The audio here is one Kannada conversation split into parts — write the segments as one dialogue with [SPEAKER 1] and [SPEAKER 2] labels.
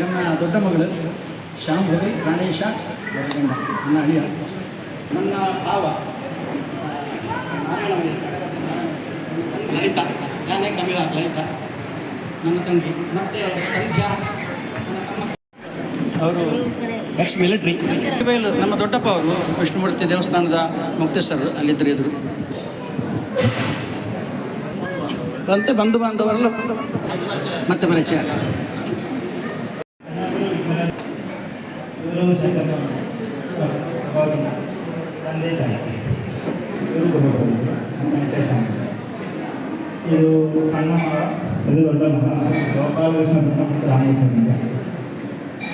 [SPEAKER 1] ನನ್ನ ದೊಡ್ಡ ಮಗಳು ಶಾಂಭವಿ ಪ್ರಾಣೇಶ ಗಂಡ ನನ್ನ ಅಳಿಯ, ನನ್ನ ಭಾವ ಲಲಿತಾ, ನಾನೇ ಕಮಲಾ ಲಲಿತಾ ನನ್ನ ತಂಗಿ, ಮತ್ತು ಸಂಧ್ಯಾ ಅವರು ಎಕ್ಸ್ ಮಿಲಿಟ್ರಿ. ನಮ್ಮ ದೊಡ್ಡಪ್ಪ ಅವರು ವಿಷ್ಣುಮೂರ್ತಿ ದೇವಸ್ಥಾನದ ಮುಕ್ತೇಶ್ವರರು, ಅಲ್ಲಿದ್ದರು ಎದುರು. ಅಂತೆ ಬಂಧು ಬಾಂಧವರೆಲ್ಲ ಮತ್ತೆ ಪರಿಚಯ.
[SPEAKER 2] ಇದು ಸಣ್ಣ ಮಗ, ಇದು ದೊಡ್ಡ ಮಗ ಗೋಪಾಲಕೃಷ್ಣ ರಾಮಕೃಷ್ಣ.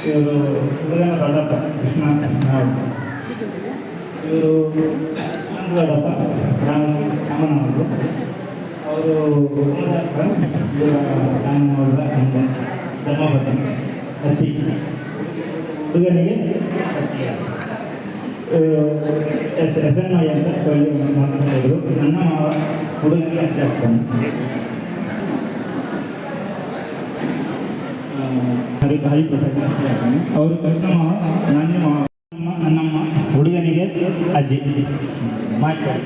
[SPEAKER 2] ಇವರು ಹುಡುಗನ ದೊಡ್ಡಪ್ಪ ಕೃಷ್ಣ ರಾವ್. ಇವರು ದೊಡ್ಡಪ್ಪ ರಾಮನವರು. ಅವರು ರಾಮನವರ ಧರ್ಮಪತ್ನಿ ಅತ್ತಿ. ಹುಡುಗನಿಗೆ SNI ಅಂತ ಮಾತನಾಡಿದರು. ನನ್ನ ಮಾವ ಹುಡುಗಿಗೆ ಅಜ್ಜ ಆಗ್ತಾನೆ. ಹರಿಪ್ರಸಾದ್ ಆಗ್ತಾನೆ. ಅವರು ಕೃಷ್ಣ ಮಾವ, ನನ್ನ ಮಾವ, ನನ್ನಮ್ಮ, ಹುಡುಗನಿಗೆ ಅಜ್ಜಿ ಮಾಡ್ತಾರೆ.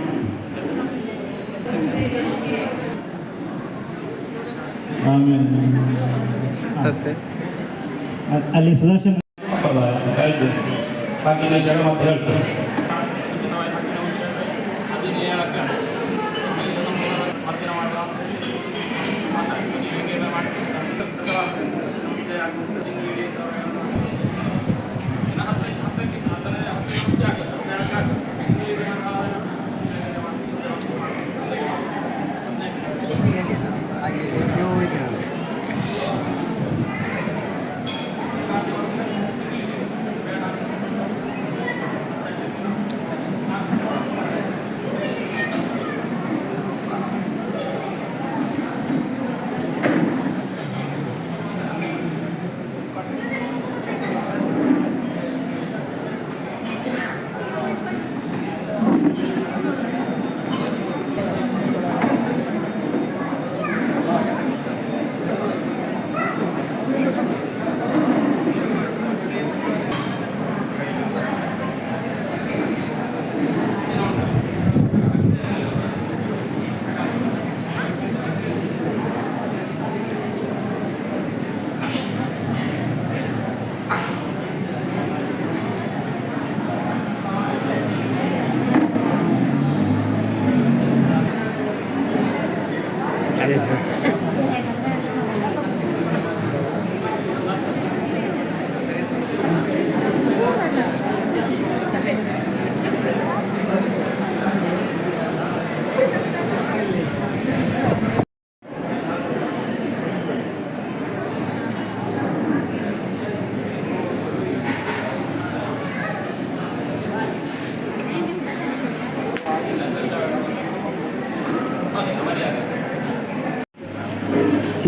[SPEAKER 2] ಅಲ್ಲಿ ಸುದರ್ಶನ ಭಾಗ್ಯೇಶ್ವರ ಮತ್ತೆ ಹೇಳ್ತಾರೆ.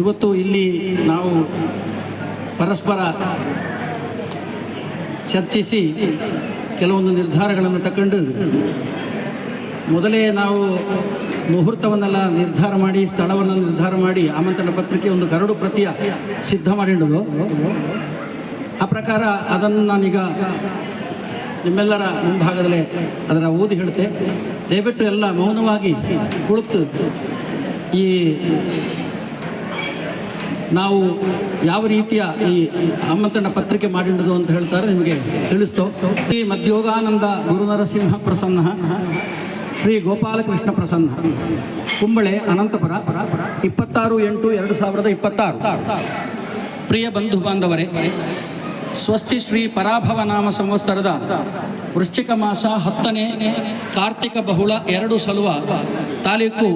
[SPEAKER 1] ಇವತ್ತು ಇಲ್ಲಿ ನಾವು ಪರಸ್ಪರ ಚರ್ಚಿಸಿ ಕೆಲವೊಂದು ನಿರ್ಧಾರಗಳನ್ನು ತಗೊಂಡು ಮೊದಲೇ ನಾವು ಮುಹೂರ್ತವನ್ನೆಲ್ಲ ನಿರ್ಧಾರ ಮಾಡಿ, ಸ್ಥಳವನ್ನು ನಿರ್ಧಾರ ಮಾಡಿ, ಆಮಂತ್ರಣ ಪತ್ರಿಕೆ ಒಂದು ಕರಡು ಪ್ರತಿಯ ಸಿದ್ಧ ಮಾಡಿಡೋದು. ಆ ಪ್ರಕಾರ ಅದನ್ನು ನಾನೀಗ ನಿಮ್ಮೆಲ್ಲರ ಮುಂಭಾಗದಲ್ಲೇ ಅದರ ಓದಿ ಹೇಳ್ತೆ. ದಯವಿಟ್ಟು ಎಲ್ಲ ಮೌನವಾಗಿ ಕುಳಿತು ಈ ನಾವು ಯಾವ ರೀತಿಯ ಈ ಆಮಂತ್ರಣ ಪತ್ರಿಕೆ ಮಾಡಿಡೋದು ಅಂತ ಹೇಳ್ತಾರೆ ನಿಮಗೆ ತಿಳಿಸ್ತೋ. ಶ್ರೀ ಮಧ್ಯೋಗಾನಂದ ಗುರುನರಸಿಂಹ ಪ್ರಸನ್ನ, ಶ್ರೀ ಗೋಪಾಲಕೃಷ್ಣ ಪ್ರಸನ್ನ, ಕುಂಬಳೆ, ಅನಂತಪುರ, 26/8/2026. ಪ್ರಿಯ ಬಂಧು ಬಾಂಧವರೇ, ಸ್ವಸ್ತಿ ಶ್ರೀ ಪರಾಭವ ನಾಮ ಸಂವತ್ಸರದ ವೃಶ್ಚಿಕ ಮಾಸ 10ನೇ ಕಾರ್ತಿಕ ಬಹುಳ 2 ಸಲುವ ತಾರೀಕು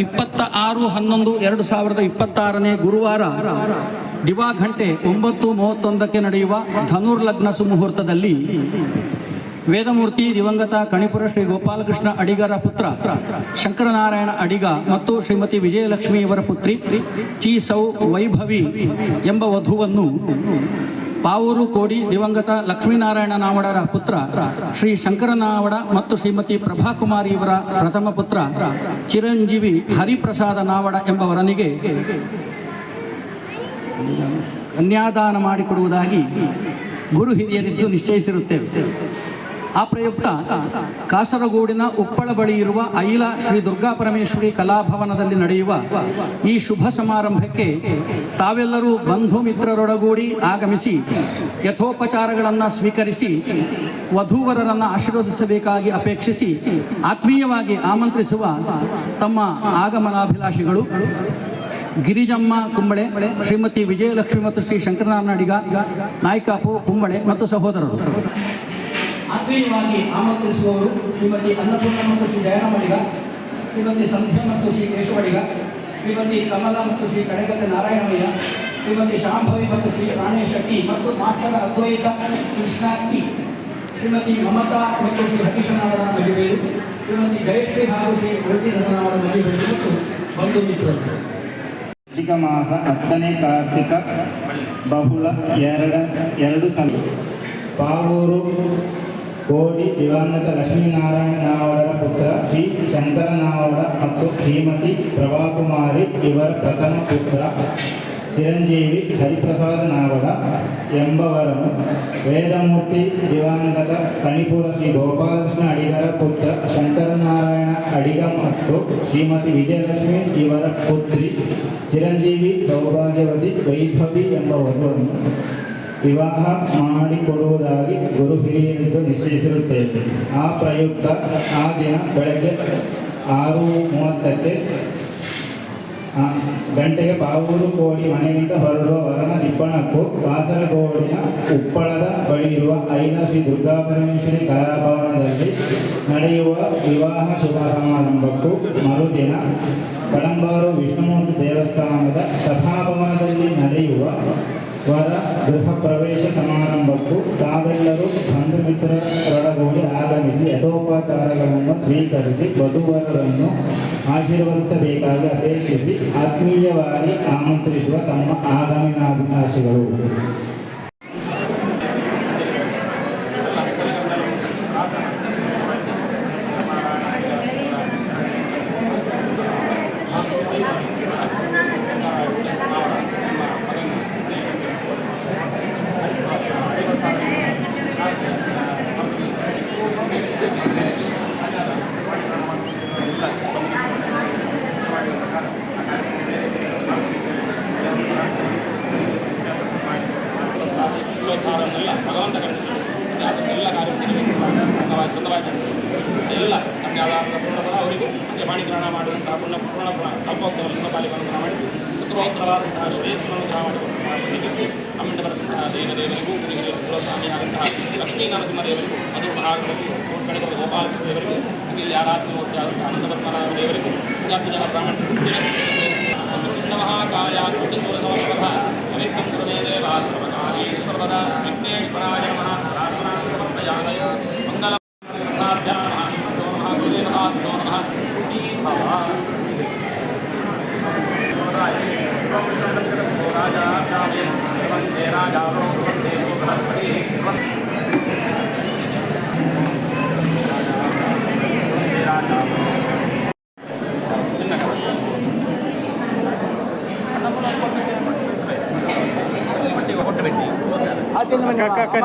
[SPEAKER 1] 26/11/2026 ಗುರುವಾರ ದಿವಾಘಂಟೆ 9:31 ನಡೆಯುವ ಧನುರ್ಲಗ್ನ ಸುಮುಹೂರ್ತದಲ್ಲಿ ವೇದಮೂರ್ತಿ ದಿವಂಗತ ಕಣಿಪುರ ಶ್ರೀ ಗೋಪಾಲಕೃಷ್ಣ ಅಡಿಗರ ಪುತ್ರ ಶಂಕರನಾರಾಯಣ ಅಡಿಗ ಮತ್ತು ಶ್ರೀಮತಿ ವಿಜಯಲಕ್ಷ್ಮಿಯವರ ಪುತ್ರಿ ಚಿ ಸೌ ವೈಭವಿ ಎಂಬ ವಧುವನ್ನು ಪಾವೂರು ಕೋಡಿ ದಿವಂಗತ ಲಕ್ಷ್ಮೀನಾರಾಯಣ ನಾವಡರ ಪುತ್ರ ಶ್ರೀ ಶಂಕರನಾವಡ ಮತ್ತು ಶ್ರೀಮತಿ ಪ್ರಭಾಕುಮಾರಿ ಇವರ ಪ್ರಥಮ ಪುತ್ರ ಚಿರಂಜೀವಿ ಹರಿಪ್ರಸಾದ ನಾವಡ ಎಂಬವರನಿಗೆ ಕನ್ಯಾದಾನ ಮಾಡಿಕೊಡುವುದಾಗಿ ಗುರು ಹಿರಿಯರಿದ್ದು ನಿಶ್ಚಯಿಸಿರುತ್ತೇವೆ. ಆ ಪ್ರಯುಕ್ತ ಕಾಸರಗೋಡಿನ ಉಪ್ಪಳ ಬಳಿ ಇರುವ ಐಲ ಶ್ರೀ ದುರ್ಗಾ ಪರಮೇಶ್ವರಿ ಕಲಾಭವನದಲ್ಲಿ ನಡೆಯುವ ಈ ಶುಭ ಸಮಾರಂಭಕ್ಕೆ ತಾವೆಲ್ಲರೂ ಬಂಧು ಮಿತ್ರರೊಡಗೂಡಿ ಆಗಮಿಸಿ ಯಥೋಪಚಾರಗಳನ್ನು ಸ್ವೀಕರಿಸಿ ವಧೂವರರನ್ನು ಆಶೀರ್ವದಿಸಬೇಕಾಗಿ ಅಪೇಕ್ಷಿಸಿ ಆತ್ಮೀಯವಾಗಿ ಆಮಂತ್ರಿಸುವ ತಮ್ಮ ಆಗಮನಾಭಿಲಾಷಿಗಳು ಗಿರಿಜಮ್ಮ ಕುಂಬಳೆ, ಶ್ರೀಮತಿ ವಿಜಯಲಕ್ಷ್ಮಿ ಮತ್ತು ಶ್ರೀ ಶಂಕರನಾರಾಯಣ ಅಡಿಗ, ನಾಯ್ಕಾಪು ಕುಂಬಳೆ ಮತ್ತು ಸಹೋದರರು. ಆತ್ಮೀಯವಾಗಿ ಆಮಂತ್ರಿಸುವವರು ಶ್ರೀಮತಿ ಅನ್ನಪೂರ್ಣ ಮತ್ತು ಶ್ರೀ ಜಯರಾಮಡಿಗ, ಶ್ರೀಮತಿ ಸಂಧ್ಯಾ ಮತ್ತು ಶ್ರೀ ಕೇಶವಡಿಗ, ಶ್ರೀಮತಿ ಕಮಲ ಮತ್ತು ಶ್ರೀ ಕಡೆಗದ್ದೆ ನಾರಾಯಣಮಯ್ಯ, ಶ್ರೀಮತಿ ಶಾಂಭವಿ ಮತ್ತು ಶ್ರೀ ಪ್ರಾಣೇಶ ಟಿ ಮತ್ತು ಮಾಸ್ಟರ್ ಅದ್ವೈತ ಕೃಷ್ಣ ಟಿ, ಶ್ರೀಮತಿ ಮಮತಾ ಮತ್ತು ಶ್ರೀ ಹರೀಶನಾರಾಯಣ ಮದುವೆಯರು, ಶ್ರೀಮತಿ ಜಯಶ್ರೀ ಹಾಗೂ ಶ್ರೀ ಪ್ರತಿಧನಾರಾಯಣ ಮದುವೆಯರು ಮತ್ತು ಬಂಧು ಮಿತ್ರರು.
[SPEAKER 2] ಕಾರ್ತಿಕ ಮಾಸ 10ನೇ ಕಾರ್ತಿಕ ಬಹುಳ ಎರಡು ಸಲ ಪಾವೂರು ಕೋಡಿ ದಿವಂಗತ ಲಕ್ಷ್ಮೀನಾರಾಯಣ ನಾವಡರ ಪುತ್ರ ಶ್ರೀ ಶಂಕರ ನಾವಡ ಮತ್ತು ಶ್ರೀಮತಿ ಪ್ರಭಾಕುಮಾರಿ ಇವರ ಪ್ರಥಮ ಪುತ್ರ ಚಿರಂಜೀವಿ ಹರಿಪ್ರಸಾದ ನಾವಡ ಎಂಬವರನ್ನು ವೇದಮೂರ್ತಿ ದಿವಂಗತ ಕಣಿಪುರ ಶ್ರೀ ಗೋಪಾಲಕೃಷ್ಣ ಅಡಿಗರ ಪುತ್ರ ಶಂಕರನಾರಾಯಣ ಅಡಿಗ ಮತ್ತು ಶ್ರೀಮತಿ ವಿಜಯಲಕ್ಷ್ಮಿ ಇವರ ಪುತ್ರಿ ಚಿರಂಜೀವಿ ಸೌಭಾಗ್ಯವತಿ ವೈಭವಿ ಎಂಬವರನ್ನು ವಿವಾಹ ಮಾಡಿಕೊಡುವುದಾಗಿ ಗುರು ಹಿರಿಯರಿದ್ದು ನಿಶ್ಚಯಿಸಿರುತ್ತೇವೆ. ಆ ಪ್ರಯುಕ್ತ ಆ ದಿನ ಬೆಳಗ್ಗೆ 6:30 ಗಂಟೆಗೆ ಪಾವೂರು ಕೋಡಿ ಮನೆಯಿಂದ ಹೊರಡುವ ವರನ ನಿಬ್ಬಣಕ್ಕೂ ಕಾಸರಗೋಡಿನ ಉಪ್ಪಳದ ಬಳಿ ಇರುವ ಐಲ ಶ್ರೀ ದುರ್ಗಾ ಪರಮೇಶ್ವರಿ ಕಲಾಭವನದಲ್ಲಿ ನಡೆಯುವ ವಿವಾಹ ಶುಭ ಸಮಾರಂಭಕ್ಕೂ ಮರುದಿನ ಕಡಂಬಾರು ವಿಷ್ಣುಮೂರ್ತಿ ದೇವಸ್ಥಾನದ ಸಭಾಭವನದಲ್ಲಿ ನಡೆಯುವ ವರ ಗೃಹ ಪ್ರವೇಶ ಸಮಾರಂಭಕ್ಕೂ ತಾವೆಲ್ಲರೂ ಬಂಧು ಮಿತ್ರರೊಡಗೂಡಿ ಆಗಮಿಸಿ ಯಥೋಪಚಾರಗಳನ್ನು ಸ್ವೀಕರಿಸಿ ವಧುವರರನ್ನು ಆಶೀರ್ವದಿಸಬೇಕಾಗಿ ಅಪೇಕ್ಷಿಸಿ ಆತ್ಮೀಯವಾಗಿ ಆಮಂತ್ರಿಸುವ ತಮ್ಮ ಆಗಮನಾಭಿಲಾಷಿಗಳು.
[SPEAKER 3] ಭಗವಂತ ಕಳಿಸಿದ್ರು ಅದನ್ನೆಲ್ಲ ಕಾರ್ಯಕ್ರಮ ಚಂದವಾಗಿ ನಡೆಸಿದ್ರು ಎಲ್ಲ ನಮಗೆ ಆದ ಪೂರ್ಣಫಲ ಅವರಿಗೂ ಮತ್ತು ಪಾಣಿಗ್ರಹಣ ಮಾಡಿದಂತಹ ಪೂರ್ಣ ತಪ್ಪೋಕ್ತವನ್ನು ಪಾಲಿಗಳನ್ನು ಮಾಡಿದ್ದು ಉತ್ತರೋತ್ತರವಾದಂತಹ ಶ್ರೇಯಸ್ಸನ್ನು ಮಾಡಿಕೊಂಡು ನಮ್ಮಿಂದ ಬರೆದಂತಹ ದೇವರಿಗೂ ಗುರುಗಳಿಗೂ ಸ್ವಾಮಿಯಾದಂತಹ ಲಕ್ಷ್ಮೀ ನರಸಿಂಹ ದೇವರಿಗೂ ಅದು ಮಹಾಗಣಪತಿ ಕಡೆಗೆ ಗೋಪಾಲಕೃಷ್ಣ ದೇವರಿಗೂ ಇಲ್ಲಿ ಆರಾಧ್ಯವತ್ತಾದಂತಹ ಆನಂದಪದ್ಮನಾಭ ದೇವರಿಗೂ ಜನ ಬ್ರಾಹ್ಮಣ ಮಹಾಕಾರ್ಯಾತ್ಮೂರ್ತಿಸೂರಸಮಸ್ಪಥ ಅನಿತ್ಸಂಸ್ಕೃತೇ ದೇವಾಶ್ರಮಕಾರೀಶ್ವರಪದ ವಿಘ್ನೇಶ್ವರಾಯ ನಮಃ ಪ್ರಾರ್ಥನಾರ್ಥಮರ್ಪಯಾಮಯ ಮಂಗಲಭ್ಯಾಂ ಮಹಾಗುರುದೇವತಾಭ್ಯೋ ನಮಃ ಸುಖೀ ಭವ ರಾಜಾಭ್ಯಾಮೇ ವಂದೇ ರಾಜಾರೋ ವಂದೇ ಬೃಹಸ್ಪತಿ
[SPEAKER 2] ಆಚೆ